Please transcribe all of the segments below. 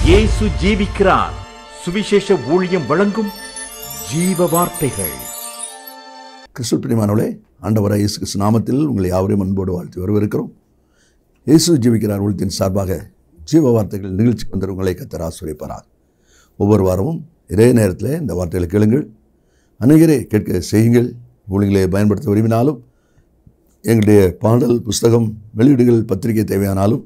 இயேசு ஜீவிக்கிறார். சுவிசேஷ ஊழியம் வழங்கும் ஜீவ வார்த்தைகள். கிறிஸ்துவுக்குள் பிரியமானவர்களே, ஆண்டவராகிய இயேசு கிறிஸ்து நாமத்தில் உங்களை யாவரையும் அன்போடு வாழ்த்து வரவேற்கிறோம். இயேசு ஜீவிக்கிறார் ஊழியத்தின் சார்பாக ஜீவ வார்த்தைகள் நிகழ்ச்சிக்கு வந்த உங்களை கர்த்தர் ஆசீர்வதிப்பாராக. ஒவ்வொரு வாரமும் இதே நேரத்தில் இந்த வார்த்தைகளை கேளுங்கள், அநேகரை கேட்க செய்யுங்கள். ஊழியர்களை பயன்படுத்த விரும்பினாலும், எங்களுடைய பாடல் புஸ்தகம் வெளியீடுகள் பத்திரிகை தேவையானாலும்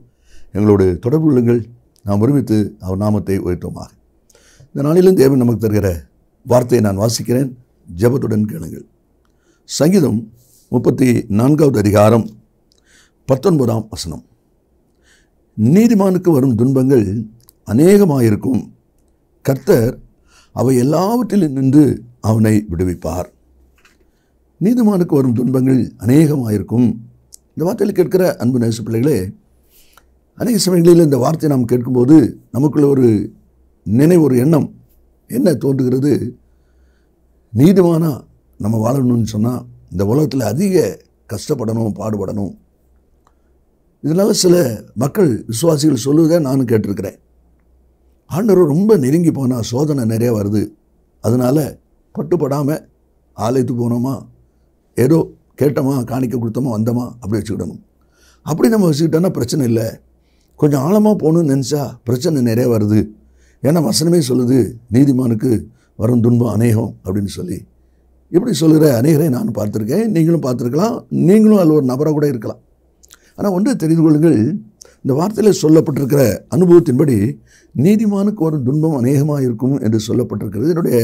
எங்களோடு தொடர்பு கொள்ளுங்கள். நாம் ஒருமித்து அவர் நாமத்தை உயர்த்துவோமாக. இந்த நாளிலும் தேவன் நமக்கு தருகிற வார்த்தையை நான் வாசிக்கிறேன், ஜெபத்துடன் கேளுங்கள். சங்கீதம் 34வது அதிகாரம் 19ஆம் வசனம். நீதிமானுக்கு வரும் துன்பங்கள் அநேகமாயிருக்கும், கர்த்தர் அவை எல்லாவற்றிலும் நின்று அவனை விடுவிப்பார். நீதிமானுக்கு வரும் துன்பங்கள் அநேகமாயிருக்கும். இந்த வார்த்தையில் கேட்கிற அன்பு நேச பிள்ளைகளே, அநேக சமயங்களில் இந்த வார்த்தையை நாம் கேட்கும்போது நமக்குள்ள ஒரு நினைவு, ஒரு எண்ணம் என்ன தோன்றுகிறது? நீதிமானாக நம்ம வாழணும்னு சொன்னால் இந்த உலகத்தில் அதிக கஷ்டப்படணும், பாடுபடணும். இதனால் சில மக்கள் விசுவாசிகள் சொல்லுவதை நானும் கேட்டிருக்கிறேன். ஆண்டவர் ரொம்ப நெருங்கி போனால் சோதனை நிறைய வருது, அதனால் பட்டுப்படாமல் ஆலயத்துக்கு போனோமா, ஏதோ கேட்டோமா, காணிக்க கொடுத்தோமா, வந்தோமா அப்படி வச்சுக்கிடணும். அப்படி நம்ம வச்சுக்கிட்டோன்னா பிரச்சனை இல்லை. கொஞ்சம் ஆழமாக போகணும்னு நினச்சா பிரச்சனை நிறைய வருது. ஏன்னா வசனமே சொல்லுது, நீதிமானுக்கு வரும் துன்பம் அநேகம் அப்படின்னு சொல்லி. இப்படி சொல்லுகிற அநேகரை நான் பார்த்துருக்கேன், நீங்களும் பார்த்துருக்கலாம், நீங்களும் அதில் ஒரு நபராக கூட இருக்கலாம். ஆனால் ஒன்று தெரிந்து கொள்ளுங்கள், இந்த வார்த்தையில் சொல்லப்பட்டிருக்கிற அனுபவத்தின்படி நீதிமானுக்கு வரும் துன்பம் அநேகமாக இருக்கும் என்று சொல்லப்பட்டிருக்கிறது. என்னுடைய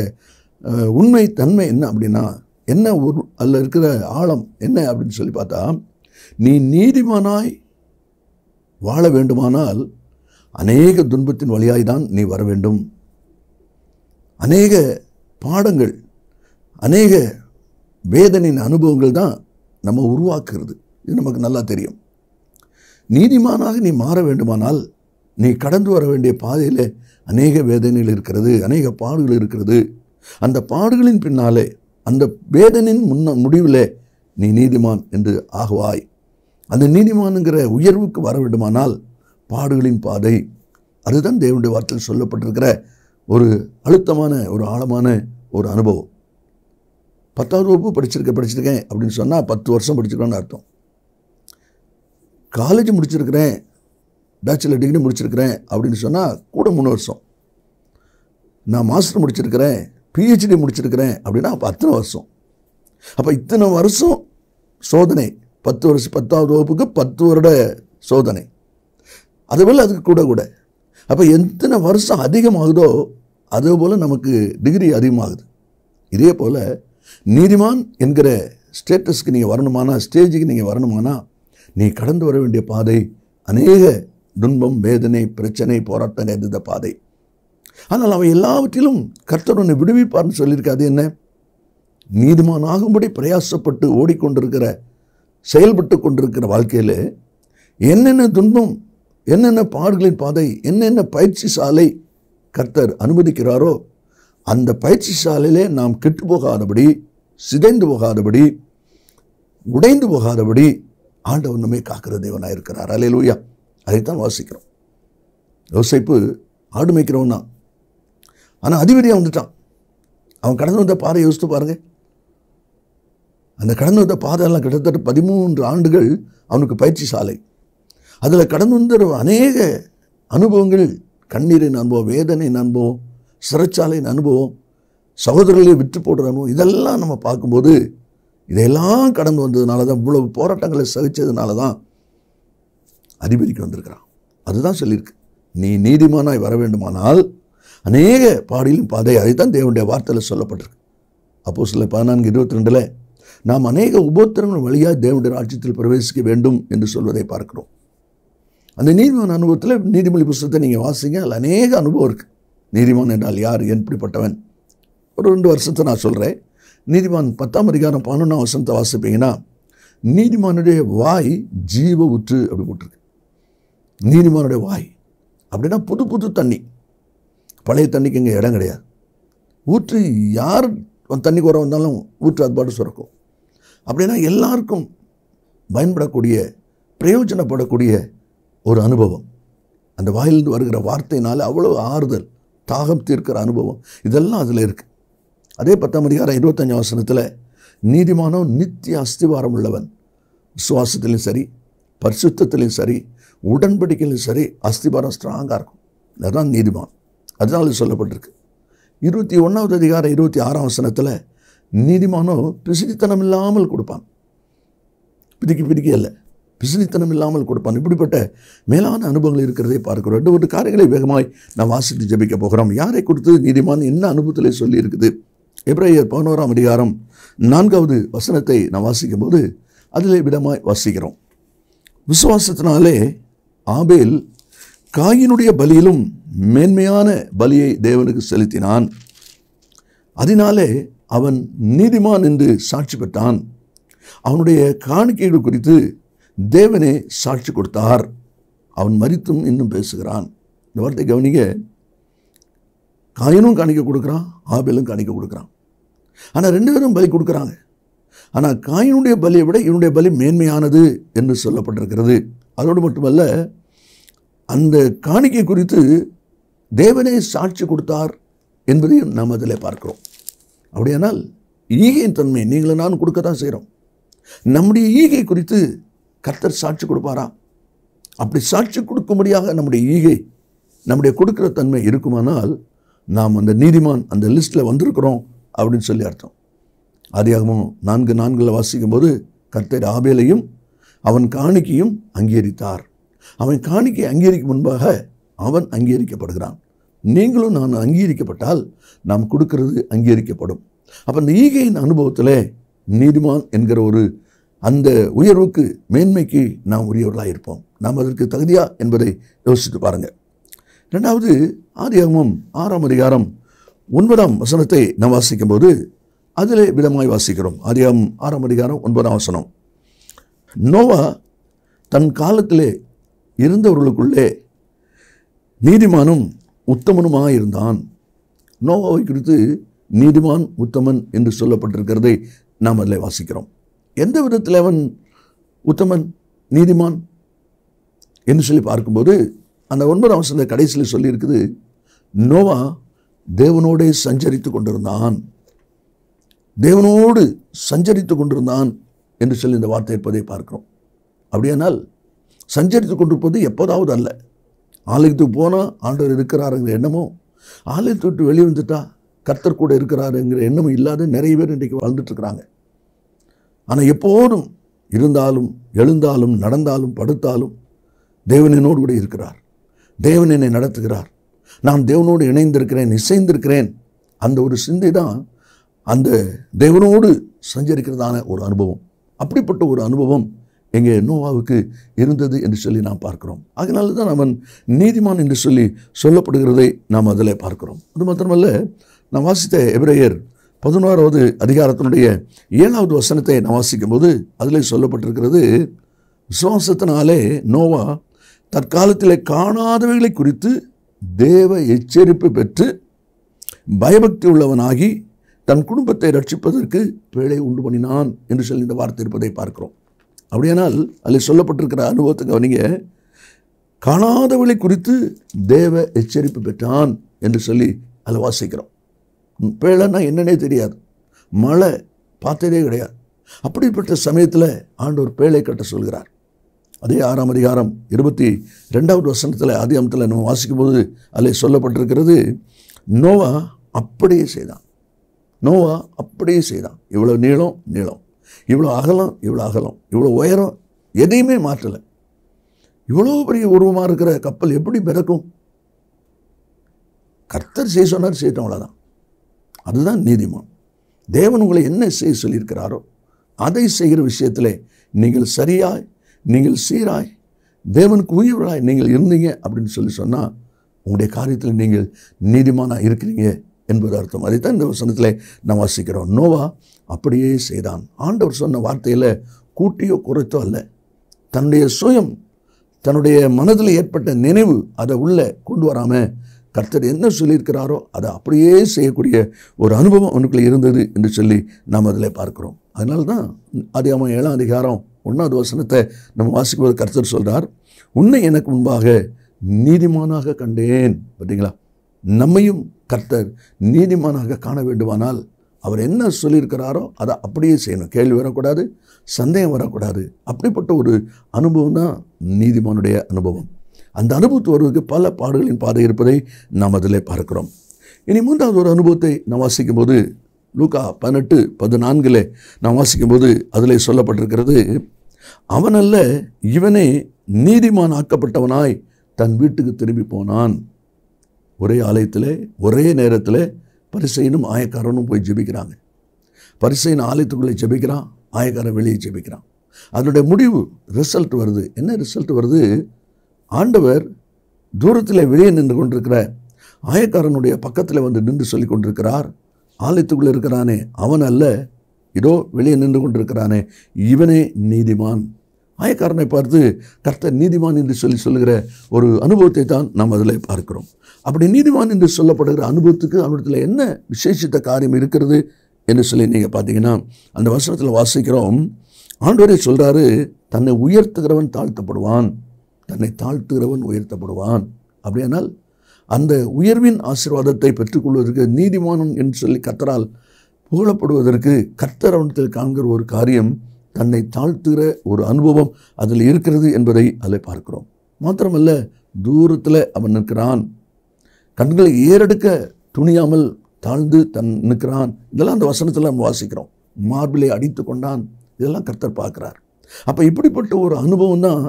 உண்மை தன்மை என்ன அப்படின்னா, என்ன ஒரு அதில் இருக்கிற ஆழம் என்ன அப்படின்னு சொல்லி பார்த்தா, நீ நீதிமானாய் வாழ வேண்டுமானால் அநேக துன்பத்தின் வழியாய் தான் நீ வர வேண்டும். அநேக பாடங்கள், அநேக வேதனையின் அனுபவங்கள் தான் நம்ம உருவாக்குறது. இது நமக்கு நல்லா தெரியும். நீதிமானாக நீ மாற வேண்டுமானால் நீ கடந்து வர வேண்டிய பாதையில் அநேக வேதனைகள் இருக்கிறது, அநேக பாடுகள் இருக்கிறது. அந்த பாடுகளின் பின்னாலே, அந்த வேதனையின் முடிவில் நீ நீதிமான் என்று ஆகுவாய். அந்த நீதிமானுங்கிற உயர்வுக்கு வர வேண்டுமானால் பாடுகளின் பாதை, அதுதான் தேவனுடைய வார்த்தையில் சொல்லப்பட்டிருக்கிற ஒரு அழுத்தமான, ஒரு ஆழமான ஒரு அனுபவம். 10வது வகுப்பு படிச்சிருக்கேன் அப்படின்னு சொன்னால் 10 வருஷம் படிச்சிருக்கேன்னு அர்த்தம். காலேஜ் முடிச்சிருக்கிறேன், பேச்சுலர் டிகிரி முடிச்சிருக்கிறேன் அப்படின்னு சொன்னால் கூட 3 வருஷம். நான் மாஸ்டர் முடிச்சிருக்கிறேன், பிஹெச்டி முடிச்சிருக்கிறேன் அப்படின்னா அப்போ அத்தனை வருஷம். அப்போ இத்தனை வருஷம் சோதனை, 10 வருஷம், 10வது வகுப்புக்கு 10 வருட சோதனை, அதுபோல் அதுக்கு கூட. அப்போ எத்தனை வருஷம் அதிகமாகுதோ அதே போல் நமக்கு டிகிரி அதிகமாகுது. இதே போல் நீதிமான் என்கிற ஸ்டேட்டஸ்க்கு நீங்கள் வரணுமானா, ஸ்டேஜுக்கு நீங்கள் வரணுமானா, நீ கடந்து வர வேண்டிய பாதை அநேக துன்பம், வேதனை, பிரச்சனை, போராட்டம் நிறைந்த பாதை. ஆனால் அவை எல்லாவற்றிலும் கர்த்தர் உன்னை விடுவிப்பார்னு சொல்லியிருக்காது. என்ன? நீதிமான் ஆகும்படி பிரயாசப்பட்டு ஓடிக்கொண்டிருக்கிற, செயல்பட்டு கொண்டிருக்கிற வாழ்க்கையில் என்னென்ன துன்பம், என்னென்ன பாடுகளின் பாதை, என்னென்ன பயிற்சி சாலை கர்த்தர் அனுமதிக்கிறாரோ அந்த பயிற்சி சாலையிலே நாம் கெட்டு போகாதபடி, சிதைந்து போகாதபடி, உடைந்து போகாதபடி ஆண்டவர் நம்மை காக்கிற தேவனாக இருக்கிறார். அல்லேலூயா. அதைத்தான் வாசிக்கிறோம். யோசேப்பு ஆடு மேய்க்கிறவன் தான், ஆனால் அதிபதியாக வந்துட்டான். அவன் கடந்து வந்த பாதை யோசித்து பாருங்க. அந்த கடந்து வந்த பாதையெல்லாம் கிட்டத்தட்ட 13 ஆண்டுகள் அவனுக்கு பயிற்சி சாலை. அதில் கடந்து வந்த அநேக அனுபவங்கள், கண்ணீரின் அனுபவம், வேதனையின் அனுபவம், சிறைச்சாலையின் அனுபவம், சகோதரர்களை விட்டு போடுற அனுபவம், இதெல்லாம் நம்ம பார்க்கும்போது இதையெல்லாம் கடந்து வந்ததுனால தான், இவ்வளவு போராட்டங்களை சகிச்சதுனால தான் அதிபதிக்கு வந்திருக்கிறான். அதுதான் சொல்லியிருக்கு, நீ நீதிமானாய் வர வேண்டுமானால் அநேக பாடியின் பாதை. அதைத்தான் தேவனுடைய வார்த்தையில் சொல்லப்பட்டிருக்கு. அப்போஸ்தலர் 14:22 நாம் அநேக உபத்திரங்கள் வழியாக தேவனுடைய ராஜ்யத்தில் பிரவேசிக்க வேண்டும் என்று சொல்வதை பார்க்கிறோம். அந்த நீதிமான் அனுபவத்தில் நீதிமொழி புத்தகத்தை நீங்கள் வாசிங்க, அதில் அநேக அனுபவம் இருக்குது. நீதிமான் என்றால் யார், எப்படிப்பட்டவன்? ஒரு 2 வருஷத்தை நான் சொல்கிறேன். நீதிமான் 10ஆம் அதிகாரம் 11ஆம் வசனத்தை வாசிப்பீங்கன்னா, நீதிமானுடைய வாய் ஜீவ ஊற்று அப்படி போட்டிருக்கு. நீதிமானுடைய வாய் அப்படின்னா புது தண்ணி, பழைய தண்ணிக்கு இங்கே இடம் கிடையாது. ஊற்று, யார் தண்ணி குறை வந்தாலும் ஊற்று அது பாட்டு சுரக்கும். அப்படின்னா எல்லாருக்கும் பயன்படக்கூடிய, பிரயோஜனப்படக்கூடிய ஒரு அனுபவம். அந்த வாயிலிருந்து வருகிற வார்த்தையினால் அவ்வளோ ஆறுதல், தாகம் தீர்க்கிற அனுபவம், இதெல்லாம் அதில் இருக்குது. அதே 10ஆம் அதிகாரம் 25ஆம் வசனத்தில் நீதிமானோ நித்திய அஸ்திவாரம் உள்ளவன், விசுவாசத்திலையும் சரி, பரிசுத்தத்திலையும் சரி, உடன்படிக்கையிலும் சரி அஸ்திவாரம் ஸ்ட்ராங்காக இருக்கும். அதுதான் நீதிமான். அதனால சொல்லப்பட்டிருக்கு. 21ஆவது அதிகாரம் 26ஆம் வசனத்தில் நீதிமானோ பிசினித்தனம் இல்லாமல் கொடுப்பான். பிடிக்க இல்லை, பிசினித்தனம் இல்லாமல் கொடுப்பான். இப்படிப்பட்ட மேலான அனுபவங்கள் இருக்கிறதை பார்க்கிறோம். 2 காரியங்களை வேகமாய் நாம் வாசித்து ஜெபிக்க போகிறோம். யாரை குறித்து நீதிமான் என்ன அனுபவத்திலே சொல்லி இருக்குது? எபிரேயர் 11ஆம் அதிகாரம் 4வது வசனத்தை நாம் வாசிக்கும் போது அதிலே விடமாய் வாசிக்கிறோம். விசுவாசத்தினாலே ஆபேல் காயினுடைய பலியிலும் மேன்மையான பலியை தேவனுக்கு செலுத்தினான். அதனாலே அவன் நீதிமான் என்று சாட்சி பெற்றான். அவனுடைய காணிக்கைகள் குறித்து தேவனே சாட்சி கொடுத்தார். அவன் மரித்தும் இன்னும் பேசுகிறான். இந்த வார்த்தை கவனிங்க. காயினும் காணிக்கை கொடுக்குறான், ஆபேலும் காணிக்கை கொடுக்குறான். ஆனால் 2 பேரும் பலி கொடுக்குறாங்க. ஆனால் காயினுடைய பலியை விட இவனுடைய பலி மேன்மையானது என்று சொல்லப்பட்டிருக்கிறது. அதோடு மட்டுமல்ல, அந்த காணிக்கை குறித்து தேவனே சாட்சி கொடுத்தார் என்பதையும் நாம் அதில் பார்க்கிறோம். அப்படியானால் ஈகையின் தன்மை நீங்களும் நானும் கொடுக்க தான் செய்கிறோம். நம்முடைய ஈகை குறித்து கர்த்தர் சாட்சி கொடுப்பாரா? அப்படி சாட்சி கொடுக்கும்படியாக நம்முடைய ஈகை, நம்முடைய கொடுக்கிற தன்மை இருக்குமானால் நாம் அந்த நீதிமான் அந்த லிஸ்ட்டில் வந்திருக்கிறோம் அப்படின்னு சொல்லி அர்த்தம். ஆதியாகமம் 4:4 வாசிக்கும் போது கர்த்தர் ஆபேலையும் அவன் காணிக்கையும் அங்கீகரித்தார். அவன் காணிக்கை அங்கீகரிக்கும் முன்பாக அவன் அங்கீகரிக்கப்படுகிறான். நீங்களும் நான் அங்கீகரிக்கப்பட்டால் நாம் கொடுக்கிறது அங்கீகரிக்கப்படும். அப்போ அந்த ஈகையின் அனுபவத்தில் நீதிமான் என்கிற ஒரு அந்த உயர்வுக்கு, மேன்மைக்கு நாம் உரியவர்களாக இருப்போம். நாம் அதற்கு தகுதியா என்பதை யோசித்து பாருங்கள். 2வது ஆதியாகமம் 6ஆம் அதிகாரம் 9ஆம் வசனத்தை நாம் வாசிக்கும் போது அதிலே விதமாய் வாசிக்கிறோம். ஆதியாகமம் 6ஆம் அதிகாரம் 9ஆம் வசனம். நோவா தன் காலத்திலே இருந்தவர்களுக்குள்ளே நீதிமானும் உத்தமனுமாக இருந்தான். நோவாவை குறித்து நீதிமான் உத்தமன் என்று சொல்லப்பட்டிருக்கிறதை நாம் அதில் வாசிக்கிறோம். எந்த விதத்தில் அவன் உத்தமன், நீதிமான் என்று சொல்லி பார்க்கும்போது அந்த 9ஆம் வசன கடைசியில் சொல்லியிருக்குது, நோவா தேவனோடே சஞ்சரித்து கொண்டிருந்தான். தேவனோடு சஞ்சரித்து கொண்டிருந்தான் என்று சொல்லி இந்த வார்த்தை இருப்பதை பார்க்கிறோம். அப்படியானால் சஞ்சரித்து கொண்டிருப்பது எப்போதாவது அல்ல. ஆலயத்துக்கு போனால் ஆண்டவர் இருக்கிறாருங்கிற எண்ணமோ, ஆலயத்தை விட்டு வெளியே வந்துட்டா கர்த்தர் கூட இருக்கிறாருங்கிற எண்ணமும் இல்லாத நிறைய பேர் இன்றைக்கு வாழ்ந்துட்டு இருக்கிறாங்க. ஆனால் எப்போதும் இருந்தாலும், எழுந்தாலும், நடந்தாலும், படுத்தாலும் தேவன் என்னோடு கூட இருக்கிறார், தேவன் என்னை நடத்துகிறார், நான் தேவனோடு இணைந்திருக்கிறேன், இசைந்திருக்கிறேன். அந்த ஒரு சிந்தை தான் அந்த தேவனோடு சஞ்சரிக்கிறதான ஒரு அனுபவம். அப்படிப்பட்ட ஒரு அனுபவம் எங்கே நோவாவுக்கு இருந்தது என்று சொல்லி நாம் பார்க்கிறோம். அதனால தான் அவன் நீதிமான் என்று சொல்லி சொல்லப்படுகிறதை நாம் அதில் பார்க்கிறோம். அது மாத்திரமல்ல, நாம் வாசித்த எபிரேயர் 11வது அதிகாரத்தினுடைய 7வது வசனத்தை நாம் வாசிக்கும் போது அதில் சொல்லப்பட்டிருக்கிறது, விசுவாசத்தினாலே நோவா தற்காலத்திலே காணாதவைகளை குறித்து தேவ எச்சரிப்பு பெற்று பயபக்தி உள்ளவனாகி தன் குடும்பத்தை ரட்சிப்பதற்கு பேழை உண்டு பண்ணினான் என்று சொல்லி இந்த வார்த்தை இருப்பதை பார்க்கிறோம். அப்படியானால் அதில் சொல்லப்பட்டிருக்கிற அனுபவத்தை கவனிங்க. காணாதவளை குறித்து தேவ எச்சரிப்பு பெற்றான் என்று சொல்லி அதில் வாசிக்கிறோம். பேழைன்னா என்னன்னே தெரியாது, மழை பார்த்ததே கிடையாது. அப்படிப்பட்ட சமயத்தில் ஆண்டவர் பேழை கட்ட சொல்கிறார். அதே 6ஆம் அதிகாரம் 22வது வசனத்தில் ஆதியாகமத்தில் நம்ம வாசிக்கும்போது அதில் சொல்லப்பட்டிருக்கிறது, நோவா அப்படியே செய்தான். நோவா அப்படியே செய்தான். இவ்வளோ நீளம், இவ்வளோ அகலம், இவ்வளோ உயரம், எதையுமே மாற்றலை. இவ்வளோ பெரிய உருவமாக இருக்கிற கப்பல் எப்படி மிதக்கும்? கர்த்தர் செய்ய சொன்னார், செய்யட்டும், அவ்வளோதான். அதுதான் நீதிமான். தேவன் உங்களை என்ன செய்ய சொல்லியிருக்கிறாரோ அதை செய்கிற விஷயத்தில் நீங்கள் சரியாய், நீங்கள் சீராய், தேவனுக்கு உயர்வராய் நீங்கள் இருந்தீங்க அப்படின்னு சொல்லி சொன்னால் உங்களுடைய காரியத்தில் நீங்கள் நீதிமானாக இருக்கிறீங்க என்பது அர்த்தம். அதைத்தான் இந்த வசனத்தில் நாம் வாசிக்கிறோம். நோவா அப்படியே செய்தான். ஆண்டவர் சொன்ன வார்த்தையில் கூட்டியோ குறைத்தோ அல்ல. தன்னுடைய சுயம், தன்னுடைய மனதில் ஏற்பட்ட நினைவு அதை உள்ளே கொண்டு வராமல் கர்த்தர் என்ன சொல்லியிருக்கிறாரோ அதை அப்படியே செய்யக்கூடிய ஒரு அனுபவம் அவனுக்குள்ளே இருந்தது என்று சொல்லி நாம் அதில் பார்க்கிறோம். அதனால தான் ஆதியாகமம் 7ஆம் அதிகாரம் 1வது வசனத்தை நம்ம வாசிக்கும்போது கர்த்தர் சொல்கிறார், உன்னை எனக்கு முன்பாக நீதிமானாக கண்டேன். பார்த்தீங்களா? நம்மையும் கர்த்தர் நீதிமானாக காண வேண்டுமானால் அவர் என்ன சொல்லியிருக்கிறாரோ அதை அப்படியே செய்யணும். கேள்வி வரக்கூடாது, சந்தேகம் வரக்கூடாது. அப்படிப்பட்ட ஒரு அனுபவம் தான் நீதிமானுடைய அனுபவம். அந்த அனுபவத்து வருவதற்கு பல பாடுகளின் பாதை இருப்பதை நாம் அதில் பார்க்கிறோம். இனி மூன்றாவது ஒரு அனுபவத்தை நாம் வாசிக்கும்போது லூக்கா 18:14 நாம் வாசிக்கும்போது அதில் சொல்லப்பட்டிருக்கிறது, அவனல்ல இவனே நீதிமான் ஆக்கப்பட்டவனாய் தன் வீட்டுக்கு திரும்பி போனான். ஒரே ஆலயத்தில் ஒரே நேரத்தில் பரிசேயனும் ஆயக்காரனும் போய் ஜெபிக்கிறாங்க. பரிசேயன் ஆலயத்துக்குள்ளே ஜெபிக்கிறான், ஆயக்காரன் வெளியே ஜெபிக்கிறான். அதனுடைய முடிவு ரிசல்ட் வருது. என்ன ரிசல்ட் வருது? ஆண்டவர் தூரத்தில் வெளியே நின்று கொண்டிருக்கிற ஆயக்காரனுடைய பக்கத்தில் வந்து நின்று சொல்லி கொண்டிருக்கிறார், ஆலயத்துக்குள்ளே இருக்கிறானே அவன் அல்ல, இதோ வெளியே நின்று கொண்டிருக்கிறானே இவனே நீதிமான். ஆயக்காரனை பார்த்து கர்த்தர் நீதிமான் என்று சொல்லுகிற ஒரு அனுபவத்தை தான் நாம் அதில் பார்க்கிறோம். அப்படி நீதிமான் என்று சொல்லப்படுகிற அனுபவத்துக்கு அவனிடத்தில் என்ன விசேஷித்த காரியம் இருக்கிறது என்று சொல்லி நீங்கள் பார்த்தீங்கன்னா அந்த வசனத்தில் வாசிக்கிறோம். ஆண்டவரே சொல்கிறாரு, தன்னை உயர்த்துகிறவன் தாழ்த்தப்படுவான், தன்னை தாழ்த்துகிறவன் உயர்த்தப்படுவான். அப்படியானால் அந்த உயர்வின் ஆசீர்வாதத்தை பெற்றுக்கொள்வதற்கு நீதிமானம் என்று சொல்லி கர்த்தரால் புகழப்படுவதற்கு கர்த்தர் அவனிடத்தில் காண்கிற ஒரு காரியம் தன்னை தாழ்த்துகிற ஒரு அனுபவம் அதில் இருக்கிறது என்பதை அதில் பார்க்கிறோம். மாத்திரமல்ல, தூரத்தில் அவன் நிற்கிறான், கண்களை ஏறெடுக்க துணியாமல் தாழ்ந்து நிற்கிறான். இதெல்லாம் அந்த வசனத்தில் நம்ம வாசிக்கிறோம். மார்பிலை அடித்து கொண்டான், இதெல்லாம் கர்த்தர் பார்க்கிறார். அப்போ இப்படிப்பட்ட ஒரு அனுபவம் தான்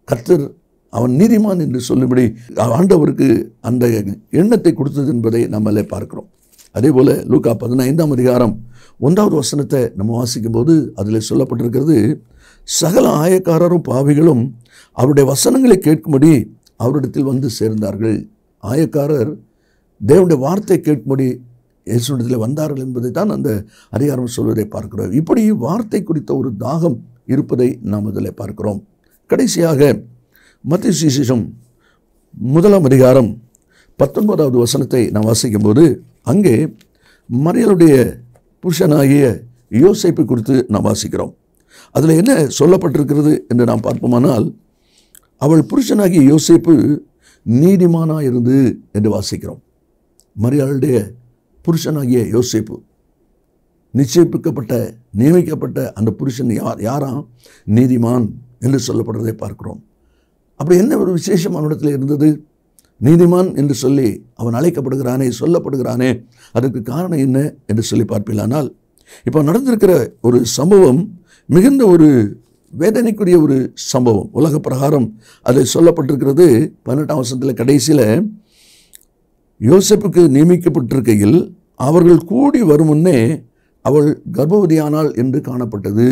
கர்த்தர் அவன் நீதிமான் என்று சொல்லும்படி ஆண்டவருக்கு அந்த எண்ணத்தை கொடுத்தது என்பதை நம்மளே பார்க்கிறோம். அதே போல் லூக்கா 15:1 வசனத்தை நம்ம வாசிக்கும்போது அதில் சொல்லப்பட்டிருக்கிறது, சகல ஆயக்காரரும் பாவிகளும் அவருடைய வசனங்களை கேட்கும்படி அவரிடத்தில் வந்து சேர்ந்தார்கள். ஆயக்காரர் தேவனுடைய வார்த்தை கேட்கும்படி இயேசுவிடத்தில் வந்தார்கள் என்பதை தான் அந்த அதிகாரம் சொல்வதை பார்க்கிறோம். இப்படி வார்த்தை குறித்த ஒரு தாகம் இருப்பதை நாம் அதில் பார்க்கிறோம். கடைசியாக மத்தேயு சுவிசேஷம் 1 வசனத்தை நாம் வாசிக்கும்போது அங்கே மரியாளுடைய புருஷனாகிய யோசேப்பை குறித்து நாம் வாசிக்கிறோம். அதில் என்ன சொல்லப்பட்டிருக்கிறது என்று நாம் பார்ப்போமானால், அவள் புருஷனாகிய யோசேப்பு நீதிமானாக இருந்து என்று வாசிக்கிறோம். மரியாளுடைய புருஷனாகிய யோசேப்பு நிச்சயிக்கப்பட்ட நியமிக்கப்பட்ட அந்த புருஷன் யாராம்? நீதிமான் என்று சொல்லப்படுறதை பார்க்கிறோம். அப்படி என்ன ஒரு விசேஷம் அவனிடத்தில் இருந்தது? நீதிமான் என்று சொல்லி அவன் அழைக்கப்படுகிறானே, சொல்லப்படுகிறானே, அதற்கு காரணம் என்ன என்று சொல்லி பார்ப்பீர்களானால், இப்போ நடந்திருக்கிற ஒரு சம்பவம் மிகுந்த ஒரு வேதனைக்குரிய ஒரு சம்பவம். உலக பிரகாரம் அதில் சொல்லப்பட்டிருக்கிறது. 18ஆம் வசனத்தில் கடைசியில், யோசேப்புக்கு நியமிக்கப்பட்டிருக்கையில் அவர்கள் கூடி வரும் முன்னே அவள் கர்ப்பவதியானாள் என்று காணப்பட்டது.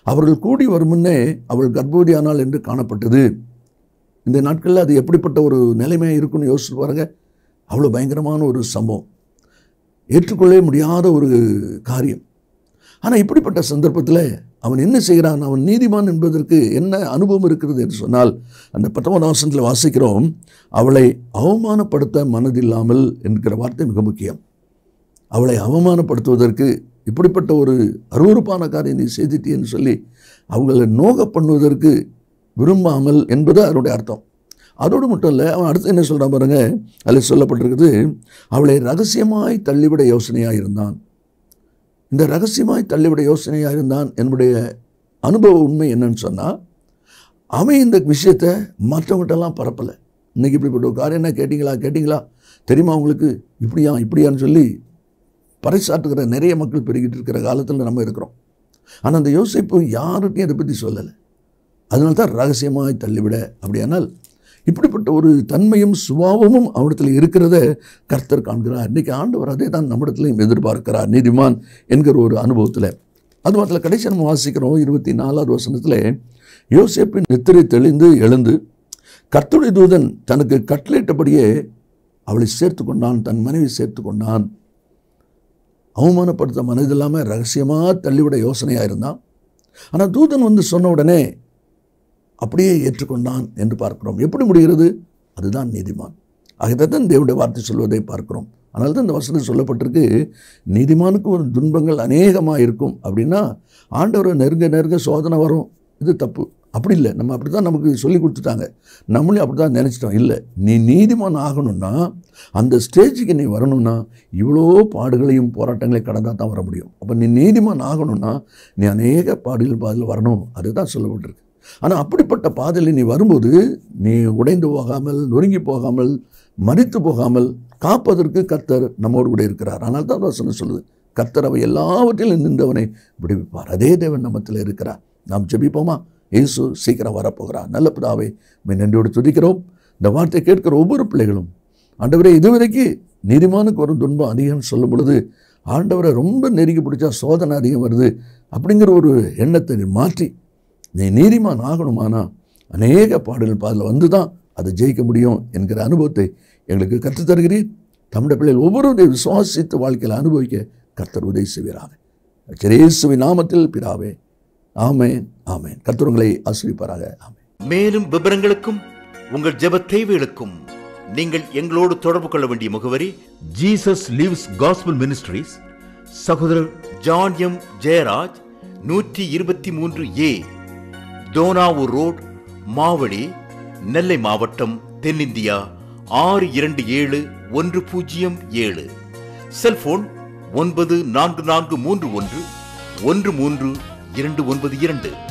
அவர்கள் கூடி வரும் முன்னே அவள் கர்ப்பவதியானாள் என்று காணப்பட்டது. இந்த நாட்களில் அது எப்படிப்பட்ட ஒரு நிலைமையாக இருக்குன்னு யோசிச்சு பாருங்கள். அவ்வளோ பயங்கரமான ஒரு சம்பவம், ஏற்றுக்கொள்ளவே முடியாத ஒரு காரியம். ஆனால் இப்படிப்பட்ட சந்தர்ப்பத்தில் அவன் என்ன செய்கிறான்? அவன் நீதிமான் என்பதற்கு என்ன அனுபவம் இருக்கிறது என்று சொன்னால், அந்த 19ஆம் வசனத்தில் வாசிக்கிறோம், அவளை அவமானப்படுத்த மனதில்லாமல் என்கிற வார்த்தை மிக முக்கியம். அவளை அவமானப்படுத்துவதற்கு, இப்படிப்பட்ட ஒரு அருவருப்பான காரியம் நீ செய்துட்டேன்னு சொல்லி அவங்களை நோக பண்ணுவதற்கு விரும்பாமல் என்பது அதனுடைய அர்த்தம். அதோடு மட்டும் இல்லை, அவன் அடுத்து என்ன சொல்கிறான் பாருங்க. அதில் சொல்லப்பட்டிருக்குது, அவளை ரகசியமாய் தள்ளிவிட யோசனையாக இருந்தான். இந்த ரகசியமாய் தள்ளிவிட யோசனையாக இருந்தான் என்னுடைய அனுபவ உண்மை என்னன்னு சொன்னால், அவன் இந்த விஷயத்தை மற்றவங்கிட்டெல்லாம் பரப்பலை. இன்றைக்கி இப்படிப்பட்ட ஒரு காரியம் என்ன கேட்டிங்களா தெரியுமா உங்களுக்கு, இப்படியான்னு சொல்லி பறைசாற்றுகிற நிறைய மக்கள் பெருகிட்டு இருக்கிற காலத்தில் நம்ம இருக்கிறோம். ஆனால் அந்த யோசிப்பு யாருக்கையும் அதை பற்றி சொல்லலை. அதனால தான் ரகசியமாய் தள்ளிவிட. அப்படியானால் இப்படிப்பட்ட ஒரு தன்மையும் சுபாவமும் அவனிடத்தில் இருக்கிறத கர்த்தர் காண்கிறார். இன்றைக்கி ஆண்டவர் அதே தான் நம்மிடத்திலையும் எதிர்பார்க்கிறார், நீதிமான் என்கிற ஒரு அனுபவத்தில். அது மாத்திரம் கடைசி நம்ம வாசிக்கிறோம் 24ஆவது வசனத்தில், யோசேப்பின் நித்திரை தெளிந்து எழுந்து கர்த்தருடைய தூதன் தனக்கு கட்டளையிட்டபடியே அவளை சேர்த்து கொண்டான், தன் மனைவி சேர்த்து கொண்டான். அவமானப்படுத்த மனதில்லாமல் ரகசியமாக தள்ளிவிட யோசனையாக இருந்தான். ஆனால் தூதன் வந்து சொன்ன உடனே அப்படியே ஏற்றுக்கொண்டான் என்று பார்க்கிறோம். எப்படி முடிகிறது? அதுதான் நீதிமான். ஆகத்தான் தேவனுடைய வார்த்தை சொல்வதை பார்க்கிறோம். அதனால தான் இந்த வசனம் சொல்லப்பட்டிருக்கு, நீதிமானுக்கு ஒரு துன்பங்கள் அநேகமாக இருக்கும். அப்படின்னா ஆண்டவரை நெருங்க சோதனை வரும், இது தப்பு. அப்படி இல்லை. நம்ம அப்படி தான் நமக்கு சொல்லி கொடுத்துட்டாங்க. நம்மளே அப்படி தான் நினச்சிட்டோம். இல்லை, நீ நீதிமான் ஆகணும்னா, அந்த ஸ்டேஜுக்கு நீ வரணும்னா இவ்வளோ பாடுகளையும் போராட்டங்களையும் கடந்தால் தான் வர முடியும். அப்போ நீ நீதிமான் ஆகணும்னா நீ அநேக பாதையில் வரணும். அதுதான் சொல்லப்பட்டிருக்கு. ஆனால் அப்படிப்பட்ட பாதையில் நீ வரும்போது நீ உடைந்து போகாமல், நொறுங்கி போகாமல், மரித்து போகாமல் காப்பதற்கு கர்த்தர் நம்மோடு கூட இருக்கிறார். ஆனால் தான் வசனம் சொல்லுது, கர்த்தர் அவை எல்லாவற்றிலும் நின்றவனை விடுவிப்பார். அதே தேவன் நம்மத்தில் இருக்கிறார். நாம் ஜெபிப்போமா? இயேசு சீக்கிரம் வரப்போகிறார். நல்ல பிதாவே, நன்றியோடு துதிக்கிறோம். இந்த வார்த்தை கேட்கிற ஒவ்வொரு பிள்ளைகளும், ஆண்டவரே, இதுவரைக்கு நீதிமானுக்கு வரும் துன்பம் அதிகம்னு சொல்லும் பொழுது, ஆண்டவரை ரொம்ப நெருங்கி பிடிச்சா சோதனை அதிகம் வருது அப்படிங்கிற ஒரு எண்ணத்தை மாற்றி நீ நீதிமான் ஆகணுமானா அநேக பாடல்கள் பாதில் வந்து தான் அதை ஜெயிக்க முடியும் என்கிற அனுபவத்தை எங்களுக்கு கற்றுத்தருகிறீர். தமிழ் பிள்ளைகள் ஒவ்வொருவரை விசுவாசித்து வாழ்க்கையில் அனுபவிக்க கர்த்தர் உதவி செய்வீராக. இயேசுவின் நாமத்தில் பிதாவே, ஆமென், ஆமென். கர்த்தர் உங்களை ஆசீர்வதிப்பாராக. ஆமென். மேலும் விவரங்களுக்கும் உங்கள் ஜெப தேவைகளுக்கும் நீங்கள் எங்களோடு தொடர்பு கொள்ள வேண்டிய முகவரி, ஜீசஸ் லிவ்ஸ் காஸ்பல் மினிஸ்ட்ரீஸ், சகோதரர் John M Jeyaraj, 123A Thonavur road, Mavadi, Nellai மாவட்டம், தென்னிந்தியா 627107. செல்போன் 9443113292.